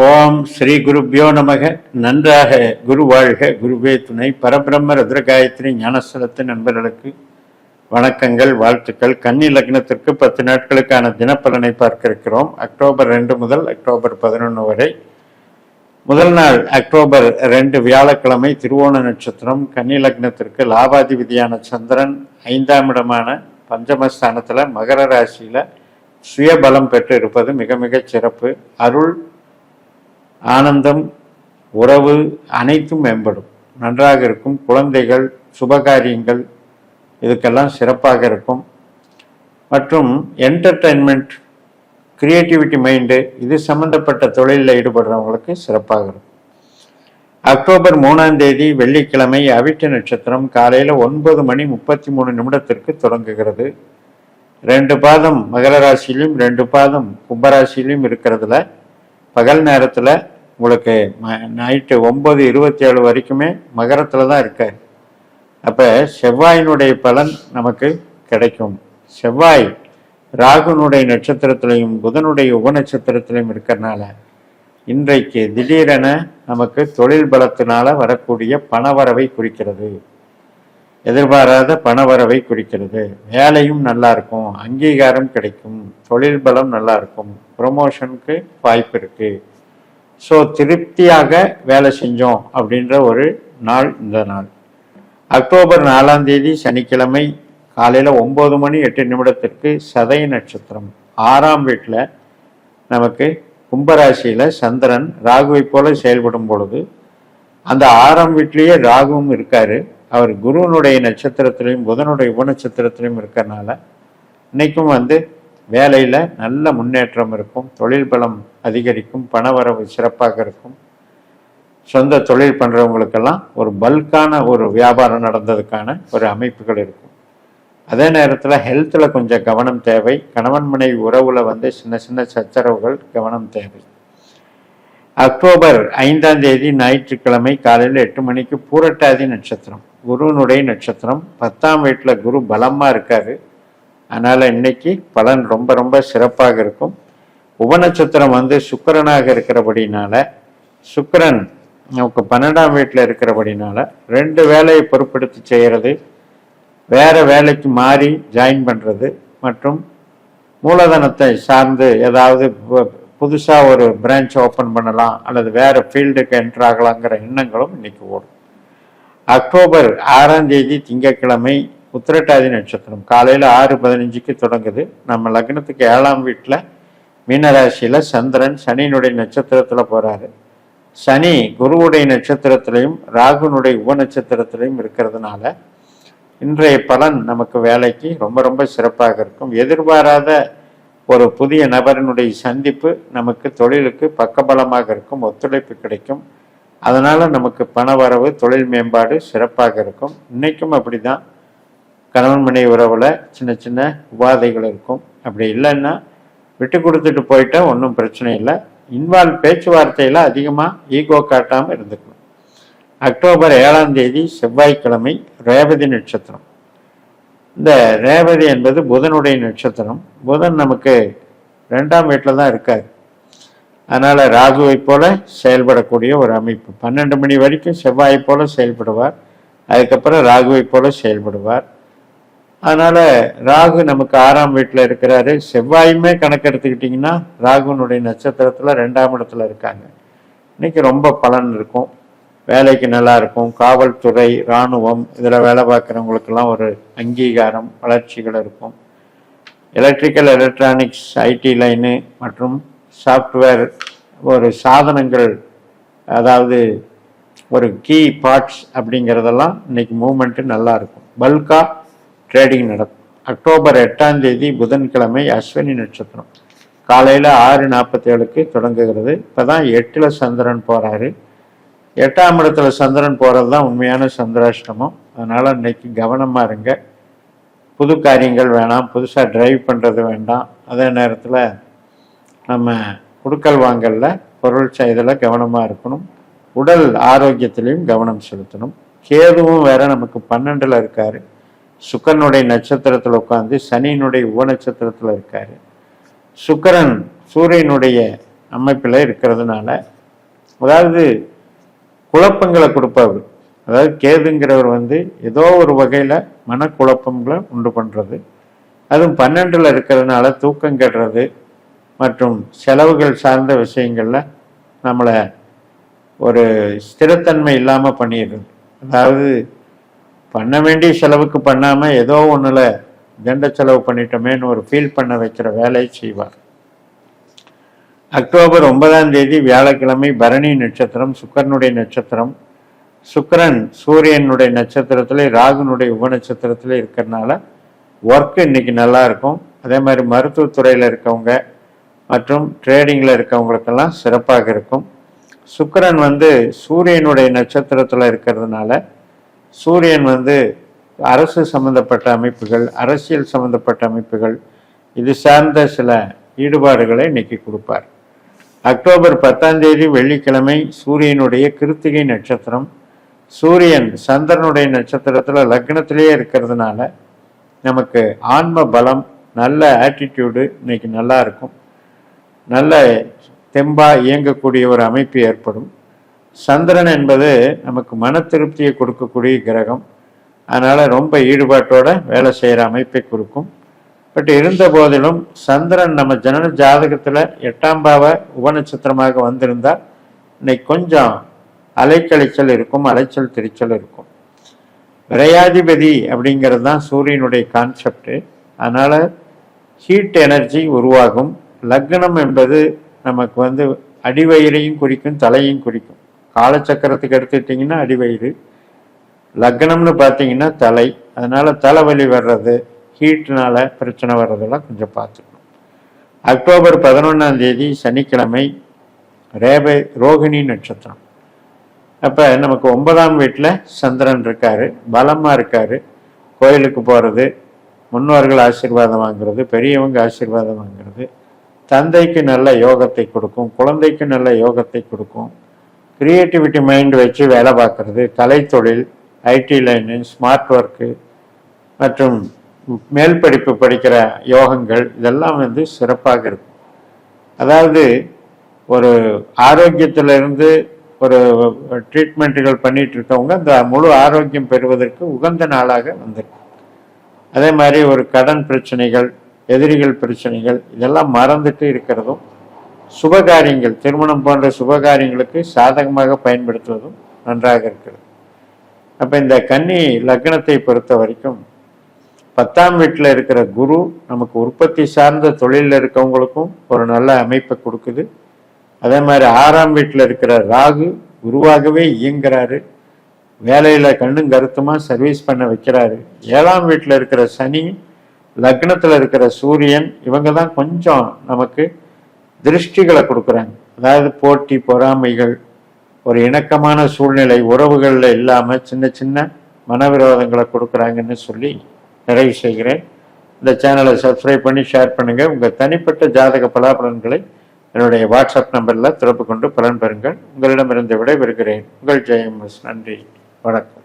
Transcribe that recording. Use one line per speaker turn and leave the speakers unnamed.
ஓம் ஸ்ரீ குருப்யோ நமக. நன்றாக குரு வாழ்க, குருவே துணை. பரபிரம்ம ருத்ரகாயத்ரி ஞானஸ்தலத்து நண்பர்களுக்கு வணக்கங்கள், வாழ்த்துக்கள். கன்னி லக்னத்திற்கு 10 நாட்களுக்கான தினப்பலனை பார்க்க இருக்கிறோம். அக்டோபர் 2 முதல் அக்டோபர் 11 வரை. முதல் நாள் அக்டோபர் 2 வியாழக்கிழமை, திருவோண நட்சத்திரம். கன்னி லக்னத்திற்கு லாபாதிபதியான சந்திரன் 5ஆம் இடமான பஞ்சமஸ்தானத்தில் மகர ராசியில் சுயபலம் பெற்று இருப்பது மிக மிக சிறப்பு. அருள், ஆனந்தம், உறவு அனைத்தும் மேம்படும், நன்றாக இருக்கும். குழந்தைகள், சுபகாரியங்கள் இதுக்கெல்லாம் சிறப்பாக இருக்கும். மற்றும் என்டர்டைன்மெண்ட், கிரியேட்டிவிட்டி மைண்டு இது சம்பந்தப்பட்ட தொழிலில் ஈடுபடுறவங்களுக்கு சிறப்பாக இருக்கும். அக்டோபர் 3ஆம் தேதி வெள்ளிக்கிழமை அவிட்ட நட்சத்திரம் காலையில் 9:33 தொடங்குகிறது. 2 பாதம் மகர ராசியிலும் 2 பாதம் கும்பராசியிலும் இருக்கிறதுல பகல் நேரத்தில் உங்களுக்கு நைட்டு 9:27 வரைக்குமே மகரத்தில் தான் இருக்கார். அப்போ செவ்வாயினுடைய பலன் நமக்கு கிடைக்கும். செவ்வாய் ராகுனுடைய நட்சத்திரத்திலையும் புதனுடைய உபநட்சத்திரத்திலையும் இருக்கிறனால இன்றைக்கு திடீரென நமக்கு தொழில் பலத்தினால வரக்கூடிய பணவரவை குறிக்கிறது. எதிர்பாராத பணவரவை குறிக்கிறது. வேலையும் நல்லா இருக்கும், அங்கீகாரம் கிடைக்கும், தொழில் பலம் நல்லா இருக்கும், ப்ரொமோஷனுக்கு வாய்ப்பு இருக்கு. ஸோ திருப்தியாக வேலை செஞ்சோம் அப்படின்ற ஒரு நாள் இந்த நாள். அக்டோபர் 4ஆம் தேதி சனிக்கிழமை காலையில் 9:08 சதய நட்சத்திரம் 6ஆம் வீட்டில் நமக்கு கும்பராசியில் சந்திரன் ராகுவை போல செயல்படும் பொழுது அந்த 6ஆம் வீட்டிலேயே ராகுவும் இருக்காரு. அவர் குருவனுடைய நட்சத்திரத்திலையும் புதனுடைய உபநட்சத்திரத்திலையும் இருக்கிறனால இன்னைக்கும் வேலையில் நல்ல முன்னேற்றம் இருக்கும், தொழில் பலம் அதிகரிக்கும், பணவரவு சிறப்பாக இருக்கும். சொந்த தொழில் பண்ணுறவங்களுக்கெல்லாம் ஒரு பல்கான ஒரு வியாபாரம் நடந்ததுக்கான ஒரு அமைப்புகள் இருக்கும். அதே நேரத்தில் ஹெல்த்தில் கொஞ்சம் கவனம் தேவை. கணவன் மனைவி உறவில் சின்ன சின்ன சச்சரவுகள், கவனம் தேவை. அக்டோபர் 5ஆம் தேதி ஞாயிற்றுக்கிழமை காலையில் 8 மணிக்கு பூரட்டாதி நட்சத்திரம், குருவனுடைய நட்சத்திரம். 10ஆம் வீட்டில் குரு பலமாக இருக்காரு. அதனால் இன்னைக்கு பலன் ரொம்ப ரொம்ப சிறப்பாக இருக்கும். உபநட்சத்திரம் சுக்கிரனாக இருக்கிறபடினால, சுக்கிரன் நமக்கு 12ஆம் வீட்டில் இருக்கிறபடினால 2 வேலையை பொறுப்படுத்தி செய்கிறது, வேற வேலைக்கு மாறி ஜாயின் பண்ணுறது, மற்றும் மூலதனத்தை சார்ந்து ஏதாவது புதுசாக ஒரு பிரான்ச் ஓப்பன் பண்ணலாம் அல்லது வேற ஃபீல்டுக்கு என்ட்ரு ஆகலாங்கிற எண்ணங்களும் இன்னைக்கு ஓடும். அக்டோபர் 6ஆம் தேதி திங்கட்கிழமை உத்திரட்டாதி நட்சத்திரம் காலையில் 6:15 தொடங்குது. நம்ம லக்னத்துக்கு 7ஆம் வீட்டில் மீனராசியில் சந்திரன் சனியினுடைய நட்சத்திரத்தில் போகிறாரு. சனி குருவுடைய நட்சத்திரத்திலையும் ராகுனுடைய உபநட்சத்திரத்திலையும் இருக்கிறதுனால இன்றைய பலன் நமக்கு வேலைக்கு ரொம்ப ரொம்ப சிறப்பாக இருக்கும். எதிர்பாராத ஒரு புதிய நபரினுடைய சந்திப்பு நமக்கு தொழிலுக்கு பக்கபலமாக இருக்கும், ஒத்துழைப்பு கிடைக்கும். அதனால் நமக்கு பணவரவு, தொழில் மேம்பாடு சிறப்பாக இருக்கும். இன்றைக்கும் அப்படி தான். கணவன் மனைவி உறவில் சின்ன சின்ன உபாதைகள் இருக்கும். அப்படி இல்லைன்னா விட்டு கொடுத்துட்டு போயிட்டா ஒன்றும் பிரச்சனை இல்லை. பேச்சுவார்த்தையில் அதிகமாக ஈகோ காட்டாமல் இருந்துக்கணும். அக்டோபர் 7ஆம் தேதி செவ்வாய்க்கிழமை ரேவதி நட்சத்திரம். இந்த ரேவதி என்பது புதனுடைய நட்சத்திரம். புதன் நமக்கு 2ஆம் வீட்டில் தான் இருக்கார். அதனால் ராகுவை போல செயல்படக்கூடிய ஒரு அமைப்பு. 12 மணி வரைக்கும் செவ்வாயை போல செயல்படுவார், அதுக்கப்புறம் ராகுவை போல செயல்படுவார். அதனால் ராகு நமக்கு 6ஆம் வீட்டில் இருக்கிறாரு. செவ்வாயுமே கணக்கு எடுத்துக்கிட்டிங்கன்னா ராகுனுடைய நட்சத்திரத்தில் 2ஆம் இடத்துல இருக்காங்க. இன்னைக்கு ரொம்ப பலன் இருக்கும், வேலைக்கு நல்லா இருக்கும். காவல்துறை, இராணுவம் இதில் வேலை பார்க்குறவங்களுக்கெல்லாம் ஒரு அங்கீகாரம், வளர்ச்சிகள் இருக்கும். எலக்ட்ரிக்கல், எலக்ட்ரானிக்ஸ், ஐடி லைனு மற்றும் சாஃப்ட்வேர் ஒரு சாதனங்கள், அதாவது ஒரு கீ பார்ட்ஸ் அப்படிங்கிறதெல்லாம் இன்னைக்கு மூமெண்ட்டு நல்லா இருக்கும். பல்காக ட்ரேடிங் நடக்கும். அக்டோபர் 8ஆம் தேதி புதன்கிழமை அஸ்வினி நட்சத்திரம் காலையில் 6:47 தொடங்குகிறது. இப்போ தான் 8ல் சந்திரன் போகிறாரு. 8ஆம் இடத்துல சந்திரன் போகிறது தான் உண்மையான சந்திராஷ்டமம். அதனால் இன்னைக்கு கவனமாக இருங்க. புது காரியங்கள் வேணாம், புதுசாக டிரைவ் பண்ணுறது வேண்டாம். அதே நேரத்தில் நம்ம குடுக்கல் வாங்கலில், பொருள் செய்தலில் கவனமாக இருக்கணும். உடல் ஆரோக்கியத்திலையும் கவனம் செலுத்தணும். கேதுவும் வேற நமக்கு 12ல் இருக்காரு. சுக்கரனுடைய நட்சத்திரத்தில் உட்காந்து சனியினுடைய உபநட்சத்திரத்தில் இருக்காரு. சுக்கிரன் சூரியனுடைய அமைப்பில் இருக்கிறதுனால, அதாவது குழப்பங்களை கொடுப்பவர். அதாவது கேதுங்கிறவர் ஏதோ ஒரு வகையில் மனக்குழப்பங்களை உண்டு பண்ணுறது, அதுவும் 12ல் இருக்கிறதுனால தூக்கம் கெடுறது மற்றும் செலவுகள் சார்ந்த விஷயங்களில் நம்மளை ஒரு ஸ்திரத்தன்மை இல்லாமல் பண்ணிடுறது. அதாவது பண்ண வேண்டிய செலவுக்கு பண்ணாமல் ஏதோ ஒன்றில் தண்ட செலவு பண்ணிட்டோமேன்னு ஒரு ஃபீல் பண்ண வைக்கிற வேலையை செய்வார். அக்டோபர் 9ஆம் தேதி வியாழக்கிழமை பரணி நட்சத்திரம், சுக்கரனுடைய நட்சத்திரம். சுக்கரன் சூரியனுடைய நட்சத்திரத்தில், ராகுனுடைய உப நட்சத்திரத்தில் இருக்கிறதுனால ஒர்க்கு இன்னைக்கு நல்லா இருக்கும். அதே மாதிரி மருத்துவத்துறையில் இருக்கவங்க மற்றும் ட்ரேடிங்கில் இருக்கவங்களுக்கெல்லாம் சிறப்பாக இருக்கும். சுக்கரன் சூரியனுடைய நட்சத்திரத்தில் இருக்கிறதுனால, சூரியன் அரசு சம்பந்தப்பட்ட அமைப்புகள், அரசியல் சம்பந்தப்பட்ட அமைப்புகள், இது சார்ந்த சில ஈடுபாடுகளை இன்னைக்கு கொடுப்பார். அக்டோபர் 10ஆம் தேதி வெள்ளிக்கிழமை சூரியனுடைய கிருத்திகை நட்சத்திரம். சூரியன் சந்திரனுடைய நட்சத்திரத்தில் லக்னத்திலேயே இருக்கிறதுனால நமக்கு ஆன்ம பலம், நல்ல ஆட்டிடியூடு இன்னைக்கு நல்லா இருக்கும். நல்ல தெம்பா இயங்கக்கூடிய ஒரு அமைப்பு ஏற்படும். சந்திரன் என்பது நமக்கு மன திருப்தியை கொடுக்கக்கூடிய கிரகம். அதனால் ரொம்ப ஈடுபாட்டோட வேலை செய்கிற அமைப்பை கொடுக்கும். பட் இருந்த போதிலும் சந்திரன் நம்ம ஜனன ஜாதகத்தில் 8ஆம் பாவ உபநட்சத்திரமாக வந்திருந்தால் இன்னைக்கு கொஞ்சம் அலைக்கழிச்சல் இருக்கும், அலைச்சல் திரிச்சல் இருக்கும். விரையாதிபதி அப்படிங்கிறது தான் சூரியனுடைய கான்செப்டு. அதனால் ஹீட் எனர்ஜி உருவாகும். லக்னம் என்பது நமக்கு அடிவயிறையும் குறிக்கும், தலையும் குறிக்கும். காலச்சக்கரத்துக்கு எடுத்துக்கிட்டிங்கன்னா அடிவயிறு, லக்னம்னு பார்த்தீங்கன்னா தலை. அதனால் தலைவலி வர்றது, ஹீட்னால பிரச்சனை வர்றதெல்லாம் கொஞ்சம் பார்த்துக்கணும். அக்டோபர் 11ஆம் தேதி சனிக்கிழமை ரோகிணி நட்சத்திரம். அப்போ நமக்கு 9ஆம் வீட்டில் சந்திரன் இருக்கார், பலமாக இருக்கார். கோயிலுக்கு போகிறது, முன்னோர்கள் ஆசீர்வாதம் வாங்கிறது, பெரியவங்க ஆசீர்வாதம் வாங்கிறது, தந்தைக்கு நல்ல யோகத்தை கொடுக்கும், குழந்தைக்கு நல்ல யோகத்தை கொடுக்கும். கிரியேட்டிவிட்டி மைண்ட் வச்சு வேலை பார்க்குறது, கலைத்தொழில், ஐடி லைனு, ஸ்மார்ட் ஒர்க்கு மற்றும் மேல் படிப்பு படிக்கிற யோகங்கள் இதெல்லாம் சிறப்பாக இருக்கும். அதாவது ஒரு ஆரோக்கியத்திலிருந்து ஒரு ட்ரீட்மெண்ட்டுகள் பண்ணிட்டு இருக்கவங்க அந்த முழு ஆரோக்கியம் பெறுவதற்கு உகந்த நாளாக வந்திருக்கு. அதே மாதிரி ஒரு கடன் பிரச்சனைகள், எதிரிகள் பிரச்சனைகள் இதெல்லாம் மறந்துட்டு இருக்கிறதும், சுபகாரியங்கள், திருமணம் போன்ற சுபகாரியங்களுக்கு சாதகமாக பயன்படுத்துவதும் நன்றாக இருக்கிறது. அப்போ இந்த கன்னி லக்னத்தை பொறுத்த வரைக்கும் 10ஆம் வீட்டில் இருக்கிற குரு நமக்கு உற்பத்தி சார்ந்த தொழிலில் இருக்கவங்களுக்கும் ஒரு நல்ல அமைப்பை கொடுக்குது. அதே மாதிரி 6ஆம் வீட்டில் இருக்கிற ராகு குருவாகவே இயங்குறாரு, வேலையில் கண்ணும் கருத்துமாக சர்வீஸ் பண்ண வைக்கிறாரு. 7ஆம் வீட்டில் இருக்கிற சனி, லக்னத்தில் இருக்கிற சூரியன், இவங்க தான் கொஞ்சம் நமக்கு திருஷ்டிகளை கொடுக்குறாங்க. அதாவது போட்டி, பொறாமைகள், ஒரு இணக்கமான சூழ்நிலை உறவுகளில் இல்லாமல் சின்ன சின்ன மனவிரோதங்களை கொடுக்குறாங்கன்னு சொல்லி நிறைவு செய்கிறேன். இந்த சேனலை சப்ஸ்கிரைப் பண்ணி ஷேர் பண்ணுங்கள். உங்கள் தனிப்பட்ட ஜாதக பலாபலன்களை என்னுடைய வாட்ஸ்அப் நம்பரில் தொடர்பு கொண்டு பலன் பெறுங்கள். உங்களிடமிருந்து விடைபெறுகிறேன். உங்கள் ஜெயம். நன்றி, வணக்கம்.